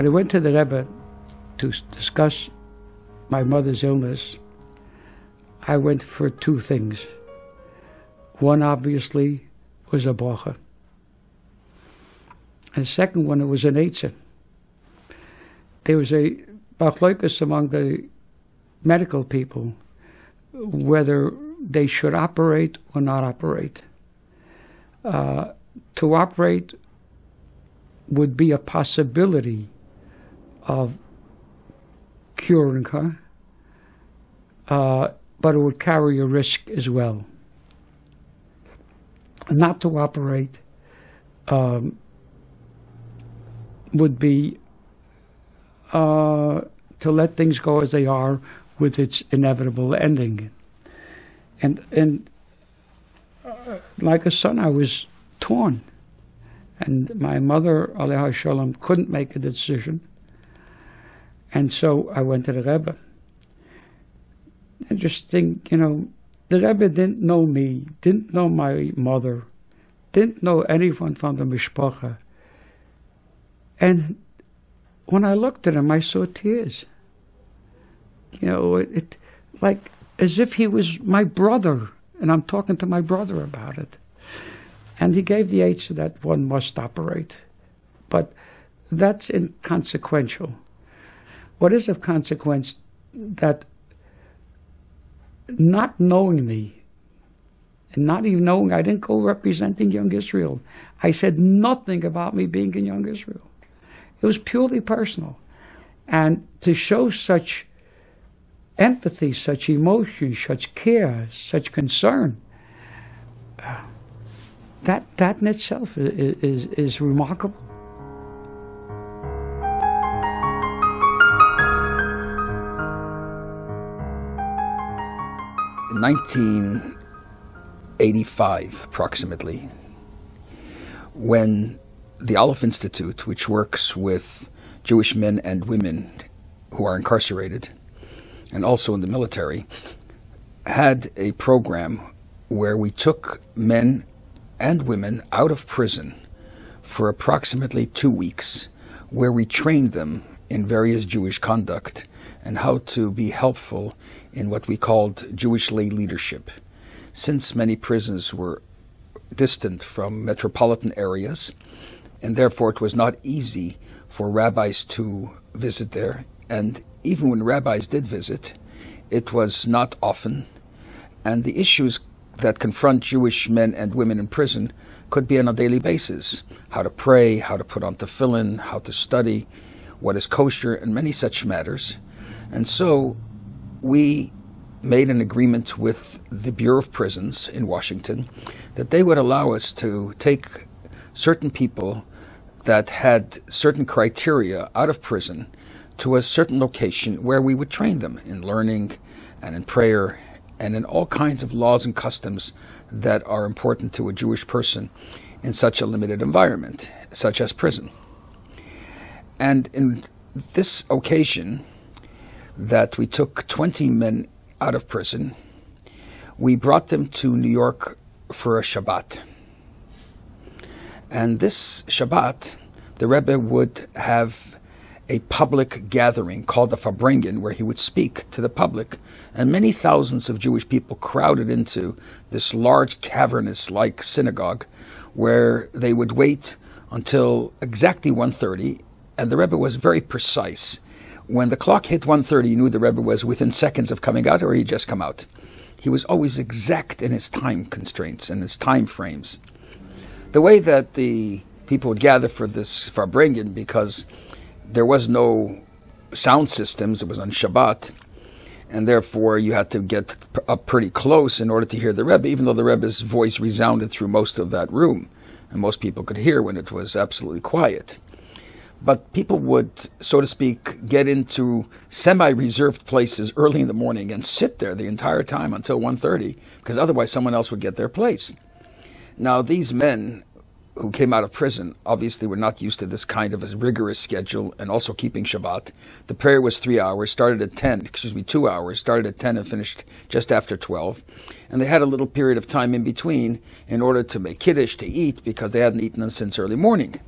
When I went to the Rebbe to discuss my mother's illness, I went for two things. One, obviously, was a bracha. And the second one, it was an eitzah. There was a bachloikus among the medical people whether they should operate or not operate. To operate would be a possibility of curing her, but it would carry a risk as well. Not to operate would be to let things go as they are with its inevitable ending. And like a son, I was torn. And my mother, Aleha Shalom, couldn't make a decision. And so I went to the Rebbe. And just think, the Rebbe didn't know me, didn't know my mother, didn't know anyone from the mishpacha. And when I looked at him, I saw tears. It like as if he was my brother, and I'm talking to my brother about it. And he gave the answer that one must operate. But that's inconsequential. What is of consequence, that not knowing me, and not even knowing I didn't go representing Young Israel, I said nothing about me being in Young Israel. It was purely personal. And to show such empathy, such emotion, such care, such concern, that in itself is remarkable. In 1985, approximately, when the Aleph Institute, which works with Jewish men and women who are incarcerated, and also in the military, had a program where we took men and women out of prison for approximately 2 weeks, where we trained them in various Jewish conduct and how to be helpful in what we called Jewish lay leadership. Since many prisons were distant from metropolitan areas, and therefore it was not easy for rabbis to visit there, and even when rabbis did visit, it was not often, and the issues that confront Jewish men and women in prison could be on a daily basis. How to pray, how to put on tefillin, how to study, what is kosher, and many such matters. And so we made an agreement with the Bureau of Prisons in Washington that they would allow us to take certain people that had certain criteria out of prison to a certain location where we would train them in learning and in prayer and in all kinds of laws and customs that are important to a Jewish person in such a limited environment, such as prison. And in this occasion that we took 20 men out of prison, we brought them to New York for a Shabbat. And this Shabbat, the Rebbe would have a public gathering called the Farbrengen, where he would speak to the public, and many thousands of Jewish people crowded into this large cavernous-like synagogue, where they would wait until exactly 1:30, and the Rebbe was very precise. When the clock hit 1:30, you knew the Rebbe was within seconds of coming out, or he'd just come out. He was always exact in his time constraints and his time frames. The way that the people would gather for this Farbrengen, because there was no sound systems, it was on Shabbat, and therefore you had to get up pretty close in order to hear the Rebbe, even though the Rebbe's voice resounded through most of that room, and most people could hear when it was absolutely quiet. But people would, so to speak, get into semi-reserved places early in the morning and sit there the entire time until 1:30, because otherwise someone else would get their place. Now, these men who came out of prison obviously were not used to this kind of a rigorous schedule and also keeping Shabbat. The prayer was 2 hours, started at 10 and finished just after 12. And they had a little period of time in between in order to make Kiddush, to eat, because they hadn't eaten since early morning.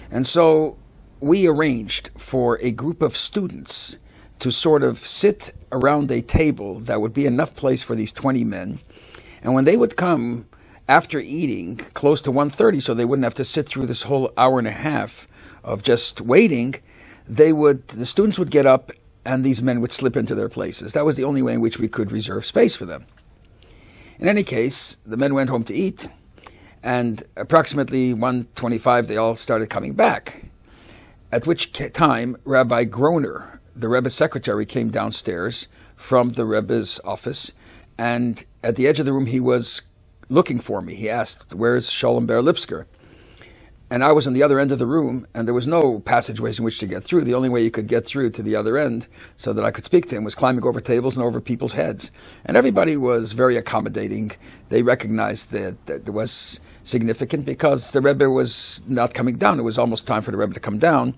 And so we arranged for a group of students to sort of sit around a table that would be enough place for these 20 men. And when they would come after eating close to 1:30, so they wouldn't have to sit through this whole hour and a half of just waiting, the students would get up and these men would slip into their places. That was the only way in which we could reserve space for them. In any case, the men went home to eat, and approximately 1:25, they all started coming back, at which time Rabbi Groner, the Rebbe's secretary, came downstairs from the Rebbe's office, and at the edge of the room he was looking for me. He asked, "Where's Sholem Ber Lipsker?" And I was on the other end of the room, and there was no passageways in which to get through. The only way you could get through to the other end so that I could speak to him was climbing over tables and over people's heads. And everybody was very accommodating. They recognized that it was significant because the Rebbe was not coming down. It was almost time for the Rebbe to come down.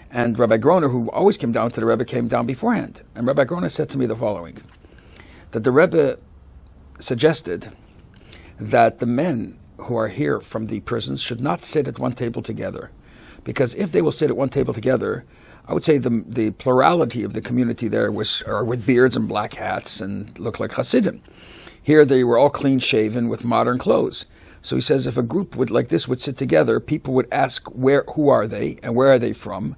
And Rabbi Groner, who always came down to the Rebbe, came down beforehand. And Rabbi Groner said to me the following, that the Rebbe suggested that the men who are here from the prisons should not sit at one table together, because if they will sit at one table together, I would say the plurality of the community there are with beards and black hats and look like Hasidim. Here they were all clean shaven with modern clothes. So he says if a group like this would sit together, people would ask who are they and where are they from,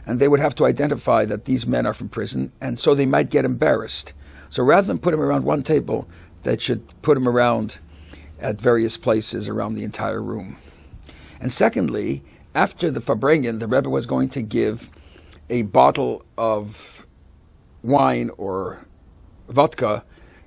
and they would have to identify that these men are from prison, and so they might get embarrassed. So rather than put them around one table, they should put them around at various places around the entire room. And secondly, after the Farbrengen, the Rebbe was going to give a bottle of wine or vodka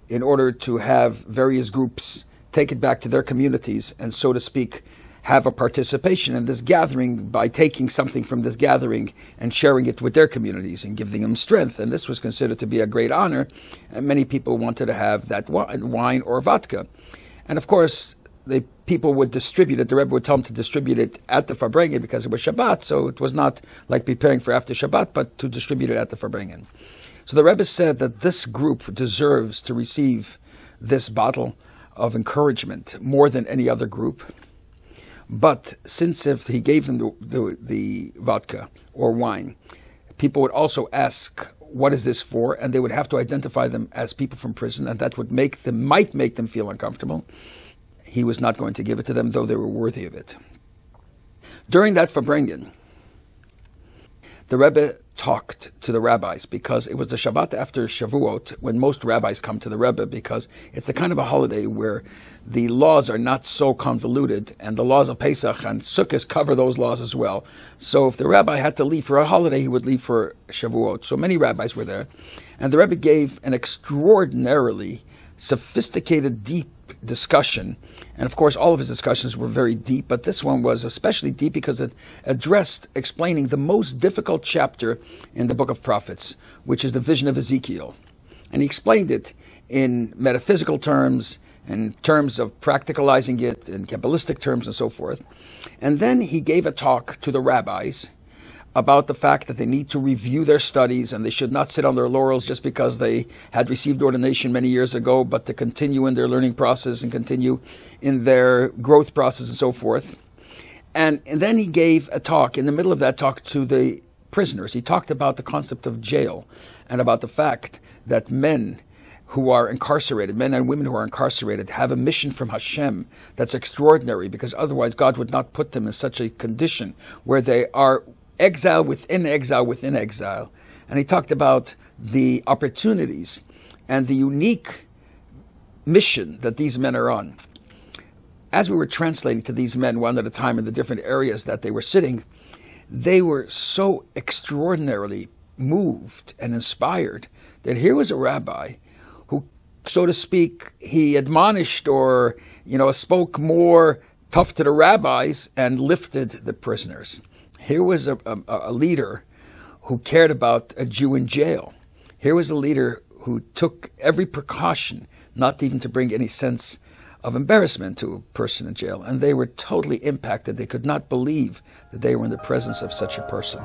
in order to have various groups take it back to their communities and, so to speak, have a participation in this gathering by taking something from this gathering and sharing it with their communities and giving them strength. And this was considered to be a great honor, and many people wanted to have that wine or vodka. And of course, the people would distribute it. The Rebbe would tell them to distribute it at the Farbrengen because it was Shabbat, so it was not like preparing for after Shabbat, but to distribute it at the Farbrengen. So the Rebbe said that this group deserves to receive this bottle of encouragement more than any other group. But since if he gave them the vodka or wine, people would also ask, what is this for? And they would have to identify them as people from prison, and that might make them feel uncomfortable. He was not going to give it to them, though they were worthy of it. During that Farbrengen, the Rebbe talked to the rabbis because it was the Shabbat after Shavuot when most rabbis come to the Rebbe, because it's the kind of a holiday where the laws are not so convoluted, and the laws of Pesach and Sukkot cover those laws as well. So if the rabbi had to leave for a holiday, he would leave for Shavuot. So many rabbis were there. And the Rebbe gave an extraordinarily sophisticated, deep discussion. And of course, all of his discussions were very deep, but this one was especially deep because it addressed explaining the most difficult chapter in the book of prophets, which is the vision of Ezekiel. And he explained it in metaphysical terms, in terms of practicalizing it, in Kabbalistic terms and so forth. And then he gave a talk to the rabbis about the fact that they need to review their studies and they should not sit on their laurels just because they had received ordination many years ago, but to continue in their learning process and continue in their growth process and so forth. And then he gave a talk, in the middle of that talk, to the prisoners. He talked about the concept of jail and about the fact that men who are incarcerated, men and women who are incarcerated, have a mission from Hashem that's extraordinary, because otherwise God would not put them in such a condition where they are exile within exile within exile. And he talked about the opportunities and the unique mission that these men are on. As we were translating to these men one at a time in the different areas that they were sitting, they were so extraordinarily moved and inspired that here was a rabbi who, so to speak, he admonished or, spoke more tough to the rabbis and lifted the prisoners. Here was a leader who cared about a Jew in jail. Here was a leader who took every precaution not even to bring any sense of embarrassment to a person in jail. And they were totally impacted. They could not believe that they were in the presence of such a person.